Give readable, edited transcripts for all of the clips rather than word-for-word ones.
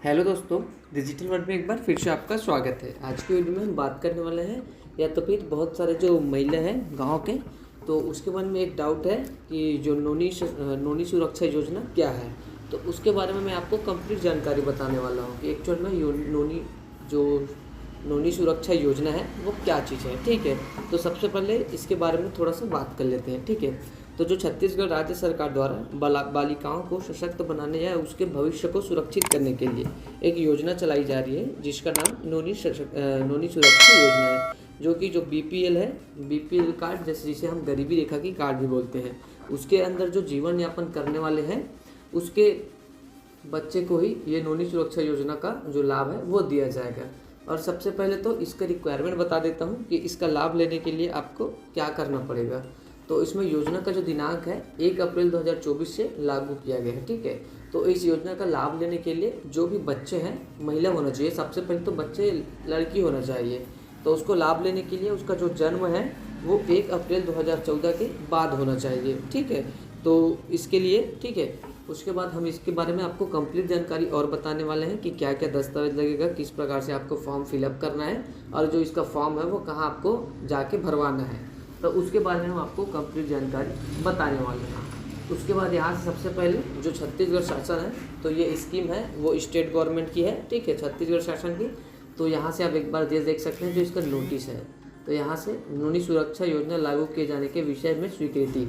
Hello दोस्तों, digital world में एक बार फिर से आपका स्वागत है। आज की वीडियो में हम बात करने वाले हैं या तो फिर बहुत सारे जो महिला हैं गांव के, तो उसके बारे में एक डाउट है कि जो नोनी सुरक्षा योजना क्या है। तो उसके बारे में मैं आपको कंप्लीट जानकारी बताने वाला हूँ कि एक्चुअल में जो नोनी सुरक्षा योजना है वो क्या चीज़ है। ठीक है, तो सबसे पहले इसके बारे में थोड़ा सा बात कर लेते हैं। ठीक है, तो जो छत्तीसगढ़ राज्य सरकार द्वारा बालिकाओं को सशक्त बनाने या उसके भविष्य को सुरक्षित करने के लिए एक योजना चलाई जा रही है जिसका नाम नोनी सुरक्षा योजना है, जो कि जो बीपीएल है, बीपीएल कार्ड जिसे हम गरीबी रेखा की कार्ड भी बोलते हैं, उसके अंदर जो जीवन यापन करने वाले हैं उसके बच्चे को ही ये नोनी सुरक्षा योजना का जो लाभ है वो दिया जाएगा। और सबसे पहले तो इसका रिक्वायरमेंट बता देता हूँ कि इसका लाभ लेने के लिए आपको क्या करना पड़ेगा। तो इसमें योजना का जो दिनांक है 1 अप्रैल 2024 से लागू किया गया है। ठीक है, तो इस योजना का लाभ लेने के लिए जो भी बच्चे हैं महिला होना चाहिए। सबसे पहले तो बच्चे लड़की होना चाहिए, तो उसको लाभ लेने के लिए उसका जो जन्म है वो 1 अप्रैल 2014 के बाद होना चाहिए। ठीक है, तो इसके लिए ठीक है, उसके बाद हम इसके बारे में आपको कंप्लीट जानकारी और बताने वाले हैं कि क्या क्या दस्तावेज लगेगा, किस प्रकार से आपको फॉर्म फिलअप करना है और जो इसका फॉर्म है वो कहाँ आपको जाके भरवाना है। तो उसके बारे में हम आपको कंप्लीट जानकारी बताने वाले हैं। उसके बाद यहाँ से सबसे पहले जो छत्तीसगढ़ शासन है, तो ये स्कीम है वो स्टेट गवर्नमेंट की है। ठीक है, छत्तीसगढ़ शासन की। तो यहाँ से आप एक बार देख सकते हैं जो इसका नोटिस है, तो यहाँ से नोनी सुरक्षा योजना लागू किए जाने के विषय में स्वीकृति।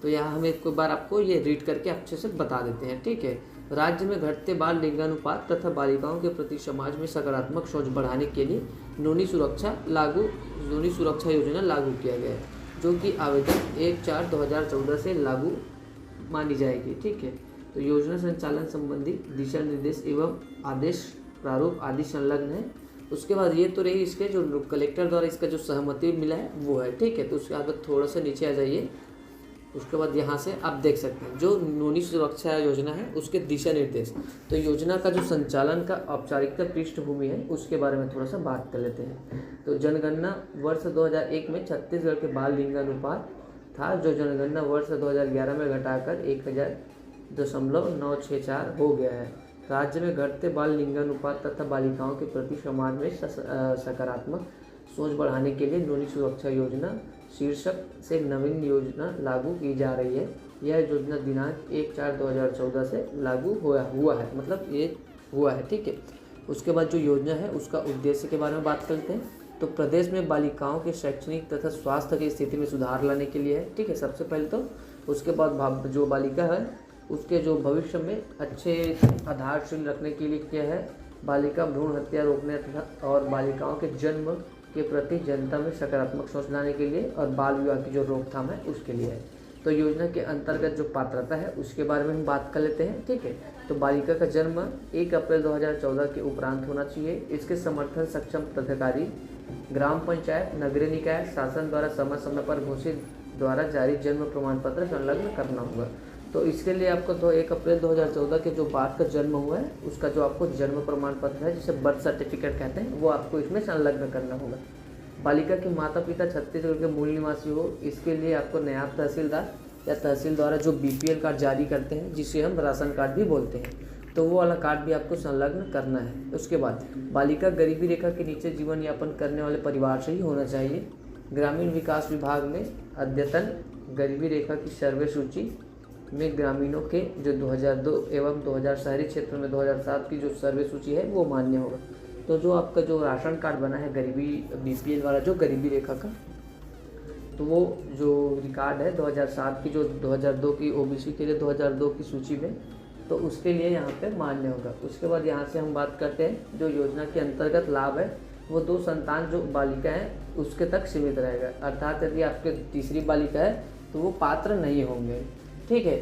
तो यहाँ हम एक बार आपको ये रीड करके अच्छे से बता देते हैं। ठीक है, राज्य में घटते बाल लिंगानुपात तथा बालिकाओं के प्रति समाज में सकारात्मक सोच बढ़ाने के लिए नोनी सुरक्षा योजना लागू किया गया है, जो कि आवेदन 1/4/2014 से लागू मानी जाएगी। ठीक है, तो योजना संचालन संबंधी दिशा निर्देश एवं आदेश प्रारूप आदि संलग्न है। उसके बाद ये तो रही इसके जो कलेक्टर द्वारा इसका जो सहमति मिला है वो है। ठीक है, तो उसके बाद थोड़ा सा नीचे आ जाइए। उसके बाद यहाँ से आप देख सकते हैं जो नोनी सुरक्षा योजना है उसके दिशा निर्देश। तो योजना का जो संचालन का औपचारिकता पृष्ठभूमि है उसके बारे में थोड़ा सा बात कर लेते हैं। तो जनगणना वर्ष 2001 में छत्तीसगढ़ के बाल लिंगानुपात था, जो जनगणना वर्ष 2011 में घटाकर 1000.964 हो गया है। राज्य में घटते बाल लिंगानुपात तथा बालिकाओं के प्रति समाज में सकारात्मक सोच बढ़ाने के लिए नोनी सुरक्षा योजना शीर्षक से नवीन योजना लागू की जा रही है। यह योजना दिनांक 1/4/2014 से लागू हुआ है, मतलब ये हुआ है। ठीक है, उसके बाद जो योजना है उसका उद्देश्य के बारे में बात करते हैं। तो प्रदेश में बालिकाओं के शैक्षणिक तथा स्वास्थ्य की स्थिति में सुधार लाने के लिए है। ठीक है, सबसे पहले तो उसके बाद जो बालिका है उसके जो भविष्य में अच्छे आधारशील रखने के लिए क्या है, बालिका भ्रूण हत्या रोकने तथा और बालिकाओं के जन्म के प्रति जनता में सकारात्मक सोच लाने के लिए और बाल विवाह की जो रोकथाम है उसके लिए है। तो योजना के अंतर्गत जो पात्रता है उसके बारे में हम बात कर लेते हैं। ठीक है, तो बालिका का जन्म 1 अप्रैल 2014 के उपरांत होना चाहिए। इसके समर्थन सक्षम प्राधिकारी, ग्राम पंचायत, नगरीय निकाय शासन द्वारा समय समय पर घोषित द्वारा जारी जन्म प्रमाण पत्र संलग्न करना होगा। तो इसके लिए आपको 1 अप्रैल 2014 के जो बाद का जन्म हुआ है उसका जो आपको जन्म प्रमाण पत्र है जिसे बर्थ सर्टिफिकेट कहते हैं वो आपको इसमें संलग्न करना होगा। बालिका के माता पिता छत्तीसगढ़ के मूल निवासी हो, इसके लिए आपको नायब तहसीलदार या तहसील द्वारा जो बीपीएल कार्ड जारी करते हैं जिसे हम राशन कार्ड भी बोलते हैं, तो वो वाला कार्ड भी आपको संलग्न करना है। उसके बाद बालिका गरीबी रेखा के नीचे जीवन यापन करने वाले परिवार से ही होना चाहिए। ग्रामीण विकास विभाग में अद्यतन गरीबी रेखा की सर्वे सूची में ग्रामीणों के जो 2002 एवं 2000 शहरी क्षेत्र में 2007 की जो सर्वे सूची है वो मान्य होगा। तो जो आपका जो राशन कार्ड बना है गरीबी बीपीएल वाला जो गरीबी रेखा का, तो वो जो रिकॉर्ड है 2007 की जो 2002 की ओबीसी के लिए 2002 की सूची में, तो उसके लिए यहाँ पे मान्य होगा। उसके बाद यहाँ से हम बात करते हैं जो योजना के अंतर्गत लाभ है वो 2 संतान जो बालिका है उसके तक सीमित रहेगा, अर्थात यदि आपके तीसरी बालिका है तो वो पात्र नहीं होंगे। ठीक है,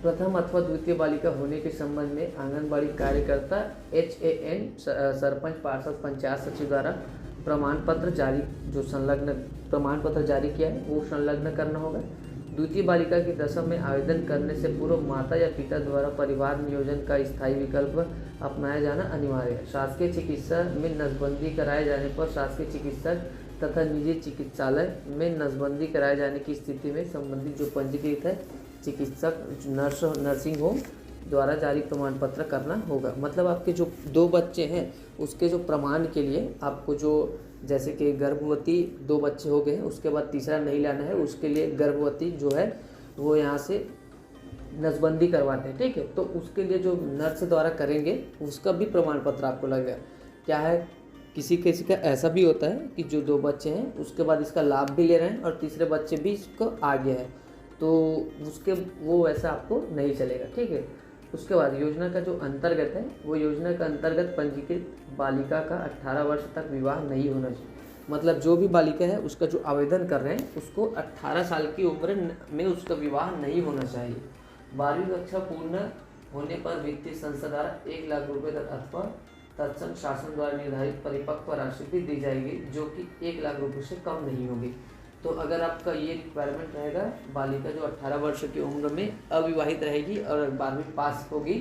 प्रथम अथवा द्वितीय बालिका होने के संबंध में आंगनबाड़ी कार्यकर्ता HAN सरपंच पार्षद पंचायत सचिव द्वारा प्रमाण पत्र जारी किया है वो संलग्न करना होगा। द्वितीय बालिका की दशा में आवेदन करने से पूर्व माता या पिता द्वारा परिवार नियोजन का स्थायी विकल्प अपनाया जाना अनिवार्य है। शासकीय चिकित्सा में नसबंदी कराए जाने पर शासकीय चिकित्सक तथा निजी चिकित्सालय में नसबंदी कराए जाने की स्थिति में संबंधित जो पंजीकृत है चिकित्सक, नर्सिंग होम द्वारा जारी प्रमाण पत्र करना होगा। मतलब आपके जो 2 बच्चे हैं उसके जो प्रमाण के लिए आपको जो जैसे कि गर्भवती 2 बच्चे हो गए हैं, उसके बाद तीसरा नहीं लाना है, उसके लिए गर्भवती जो है वो यहाँ से नसबंदी करवाते हैं, ठीक है। तो उसके लिए जो नर्स द्वारा करेंगे उसका भी प्रमाण पत्र आपको लगेगा। क्या है, किसी किसी का ऐसा भी होता है कि जो 2 बच्चे हैं उसके बाद इसका लाभ भी ले रहे हैं और तीसरे बच्चे भी इसको आ गया है, तो उसके वो वैसा आपको नहीं चलेगा, ठीक है। उसके बाद योजना का जो अंतर्गत है, वो योजना का अंतर्गत पंजीकृत बालिका का 18 वर्ष तक विवाह नहीं होना चाहिए। मतलब जो भी बालिका है उसका जो आवेदन कर रहे हैं उसको 18 साल की उम्र में उसका विवाह नहीं होना चाहिए। 12वीं कक्षा पूर्ण होने पर वित्तीय संस्था द्वारा 1 लाख रुपये तक अथवा तत्सम शासन द्वारा निर्धारित परिपक्व राशि भी दी जाएगी, जो कि 1 लाख रुपये से कम नहीं होगी। तो अगर आपका ये रिक्वायरमेंट रहेगा, बालिका जो 18 वर्ष की उम्र में अविवाहित रहेगी और 12वीं पास होगी,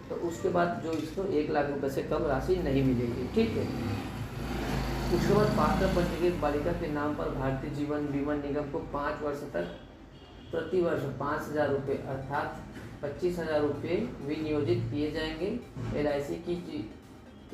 तो उसके बाद जो इसको 1 लाख रुपये से कम राशि नहीं मिलेगी, ठीक है। उसके बाद पात्र पंजीकृत बालिका के नाम पर भारतीय जीवन बीमा निगम को 5 वर्ष तक प्रति वर्ष 5,000 रुपये अर्थात 25,000 रुपये विनियोजित किए जाएंगे।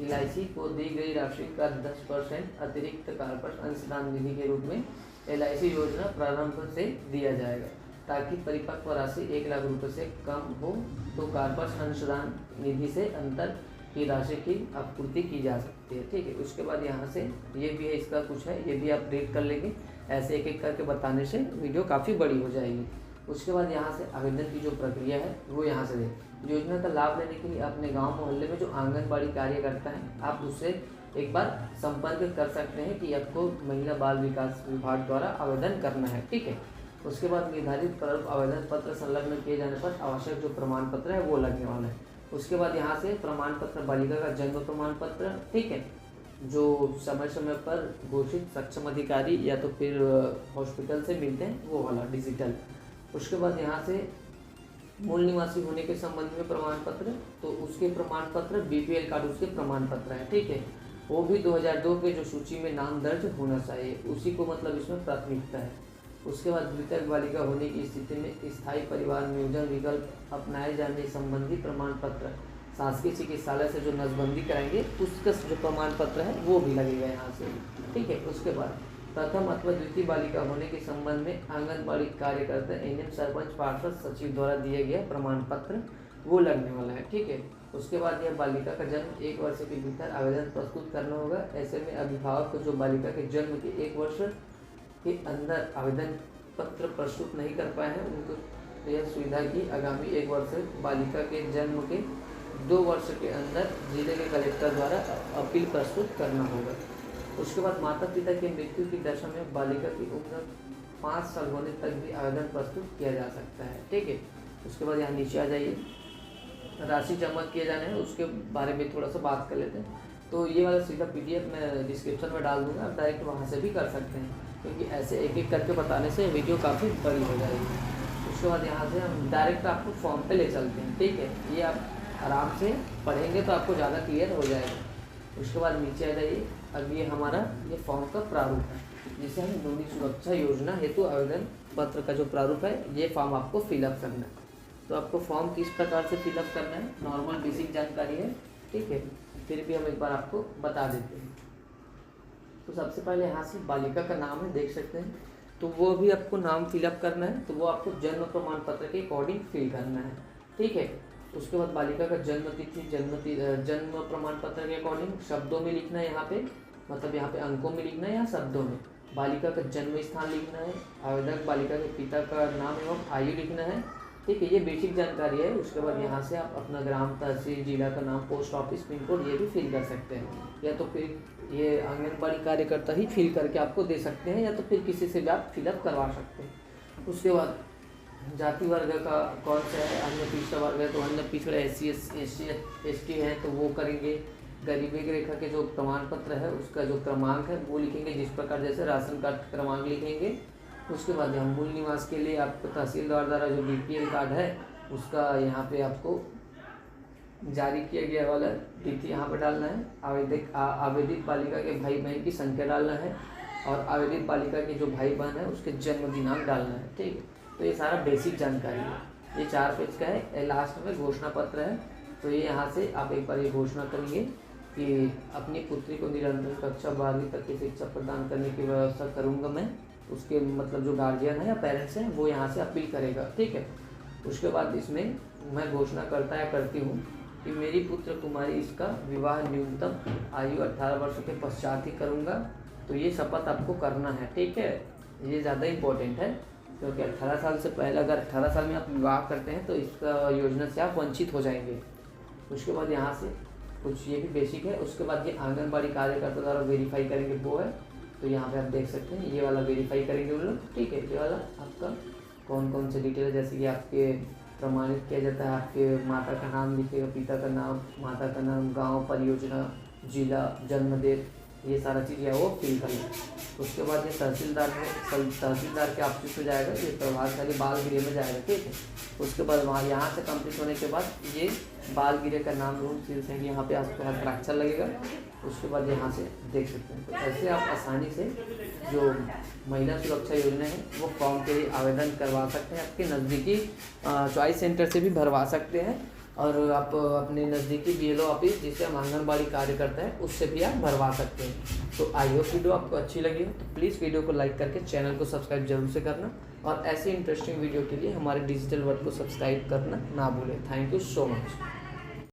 LIC को दी गई राशि का 10% अतिरिक्त कारपत्र अंशदान निधि के रूप में LIC योजना प्रारंभ से दिया जाएगा, ताकि परिपक्व राशि 1 लाख रुपये से कम हो तो कारपत्र अंशदान निधि से अंतर की राशि की आपूर्ति की जा सकती है, ठीक है। उसके बाद यहाँ से ये भी है, इसका कुछ है, ये भी आप रीड कर लेंगे। ऐसे एक एक करके बताने से वीडियो काफ़ी बड़ी हो जाएगी। उसके बाद यहाँ से आवेदन की जो प्रक्रिया है वो यहाँ से दें। योजना का लाभ लेने के लिए अपने गांव मोहल्ले में जो आंगनबाड़ी कार्यकर्ता हैं आप उससे एक बार संपर्क कर सकते हैं कि आपको महिला बाल विकास विभाग द्वारा आवेदन करना है, ठीक है। उसके बाद निर्धारित प्रारूप आवेदन पत्र संलग्न किए जाने पर आवश्यक जो प्रमाण पत्र है वो लगने वाला है। उसके बाद यहाँ से प्रमाण पत्र बालिका का जन्म प्रमाण पत्र, ठीक है, जो समय समय पर घोषित सक्षम अधिकारी या तो फिर हॉस्पिटल से मिलते हैं वो वाला डिजिटल। उसके बाद यहाँ से मूल निवासी होने के संबंध में प्रमाण पत्र, तो उसके प्रमाण पत्र BPL कार्ड उसके प्रमाण पत्र है, ठीक है। वो भी 2002 के जो सूची में नाम दर्ज होना चाहिए, उसी को मतलब इसमें प्राथमिकता है। उसके बाद मृतक बालिका होने की स्थिति में स्थायी परिवार नियोजन विकल्प अपनाए जाने संबंधी प्रमाण पत्र, शासकीय चिकित्सालय से जो नसबंदी कराएंगे उसका जो प्रमाण पत्र है वो भी लगेगा यहाँ से, ठीक है। उसके बाद प्रथम अथवा द्वितीय बालिका होने के संबंध में आंगनबाड़ी कार्यकर्ता NM सरपंच पार्षद सचिव द्वारा दिए गए प्रमाण पत्र वो लगने वाला है, ठीक है। उसके बाद यह बालिका का जन्म 1 वर्ष के भीतर आवेदन प्रस्तुत करना होगा। ऐसे में अभिभावक को जो बालिका के जन्म के 1 वर्ष के अंदर आवेदन पत्र प्रस्तुत नहीं कर पाए हैं उनको यह सुविधा की आगामी 1 वर्ष बालिका के जन्म के 2 वर्ष के अंदर जिले के कलेक्टर द्वारा अपील प्रस्तुत करना होगा। उसके बाद माता पिता की मृत्यु की दशा में बालिका की उम्र 5 साल होने तक भी आवेदन प्रस्तुत किया जा सकता है, ठीक है। उसके बाद यहाँ नीचे आ जाइए, राशि जमा किए जाने हैं उसके बारे में थोड़ा सा बात कर लेते हैं। तो ये वाला सीधा PDF मैं डिस्क्रिप्शन में डाल दूँगा, आप डायरेक्ट वहाँ से भी कर सकते हैं, क्योंकि ऐसे एक एक करके बताने से वीडियो काफ़ी बड़ी हो जाएगी। उसके बाद यहाँ से हम डायरेक्ट आपको फॉर्म पे ले चलते हैं, ठीक है। ये आप आराम से पढ़ेंगे तो आपको ज़्यादा क्लियर हो जाएगा। उसके बाद नीचे आ जाइए, अब ये हमारा ये फॉर्म का प्रारूप है, जिसे हम नौनी सुरक्षा योजना हेतु आवेदन पत्र का जो प्रारूप है ये फॉर्म आपको फिलअप करना है। तो आपको फॉर्म किस प्रकार से फिलअप करना है, नॉर्मल बेसिक जानकारी है, ठीक है, फिर भी हम एक बार आपको बता देते हैं। तो सबसे पहले यहाँ से बालिका का नाम है, देख सकते हैं, तो वो भी आपको नाम फिलअप करना है, तो वो आपको जन्म प्रमाण पत्र के अकॉर्डिंग फिल करना है, ठीक है। उसके बाद बालिका का जन्म तिथि जन्म प्रमाण पत्र के अकॉर्डिंग शब्दों में लिखना है, यहाँ पे मतलब यहाँ पे अंकों में लिखना है या शब्दों में। बालिका का जन्म स्थान लिखना है, आवेदक बालिका के पिता का नाम एवं आयु लिखना है, ठीक है। ये बेसिक जानकारी है। उसके बाद यहाँ से आप अपना ग्राम, तहसील, जिला का नाम, पोस्ट ऑफिस, पिन कोड ये भी फिल कर सकते हैं, या तो फिर ये आंगनबाड़ी कार्यकर्ता ही फिल करके आपको दे सकते हैं, या तो फिर किसी से भी आप फिलअप करवा सकते हैं। उसके बाद जाति वर्ग का कौन सा है, अन्य पिछड़ा वर्ग है तो अन्य पिछड़ा SC ST है तो वो करेंगे। गरीबी रेखा के जो प्रमाण पत्र है उसका जो क्रमांक है वो लिखेंगे, जिस प्रकार जैसे राशन कार्ड क्रमांक लिखेंगे। उसके बाद यहाँ मूल निवास के लिए आपको तहसीलदार द्वारा जो BPL कार्ड है उसका यहाँ पे आपको जारी किया गया वाला तिथि यहाँ पर डालना है। आवेदित बालिका के भाई बहन की संख्या डालना है, और आवेदित बालिका के जो भाई बहन है उसके जन्म दिनांक डालना है, ठीक है। तो ये सारा बेसिक जानकारी है। ये 4 पेज का है। लास्ट में घोषणा पत्र है। तो ये यहाँ से आप एक बार ये घोषणा करेंगे कि अपनी पुत्री को निरंतर कक्षा 12वीं तक की शिक्षा प्रदान करने की व्यवस्था करूँगा मैं। उसके मतलब जो गार्जियन है या पेरेंट्स हैं वो यहाँ से अपील करेगा, ठीक है। उसके बाद इसमें मैं घोषणा करता या करती हूँ कि मेरी पुत्र कुमारी इसका विवाह न्यूनतम आयु 18 वर्ष के पश्चात ही करूँगा। तो ये शपथ आपको करना है, ठीक है। ये ज़्यादा इम्पोर्टेंट है क्योंकि 18 साल से पहले अगर 18 साल में आप विवाह करते हैं तो इसका योजना से आप वंचित हो जाएंगे। उसके बाद यहाँ से कुछ ये भी बेसिक है। उसके बाद ये आंगनबाड़ी कार्यकर्ता द्वारा वेरीफाई करेंगे वो है। तो यहाँ पे आप देख सकते हैं ये वाला वेरीफाई करेंगे उन लोग, ठीक है। ये वाला आपका कौन कौन से डिटेल है, जैसे कि आपके प्रमाणित किया जाता है, आपके माता का नाम लिखेगा, पिता का नाम, माता का नाम, गांव, परियोजना, जिला, जन्मदिन, ये सारा चीज़ है वो फिल करना। उसके बाद ये तहसीलदार के ऑफिस में जाएगा, ये प्रभावशाली बाल गृह में जाएगा, ठीक है। उसके बाद वहाँ यहाँ से कंप्लीट होने के बाद ये बाल गृह का नाम रूम सील से यहाँ पे आपको हस्ताक्षर लगेगा। उसके बाद यहाँ से देख सकते हैं। तो ऐसे आप आसानी से जो महिला सुरक्षा योजना है वो फॉर्म के लिए आवेदन करवा सकते हैं। आपके नज़दीकी चॉइस सेंटर से भी भरवा सकते हैं और आप अपने नज़दीकी BLO ऑफिस जिसे हम आंगनबाड़ी कार्यकर्ता है उससे भी आप भरवा सकते हैं। तो आई होप वीडियो आपको अच्छी लगी हो तो प्लीज़ वीडियो को लाइक करके चैनल को सब्सक्राइब जरूर से करना और ऐसे इंटरेस्टिंग वीडियो के लिए हमारे डिजिटल वर्ल्ड को सब्सक्राइब करना ना भूलें। Thank you so much.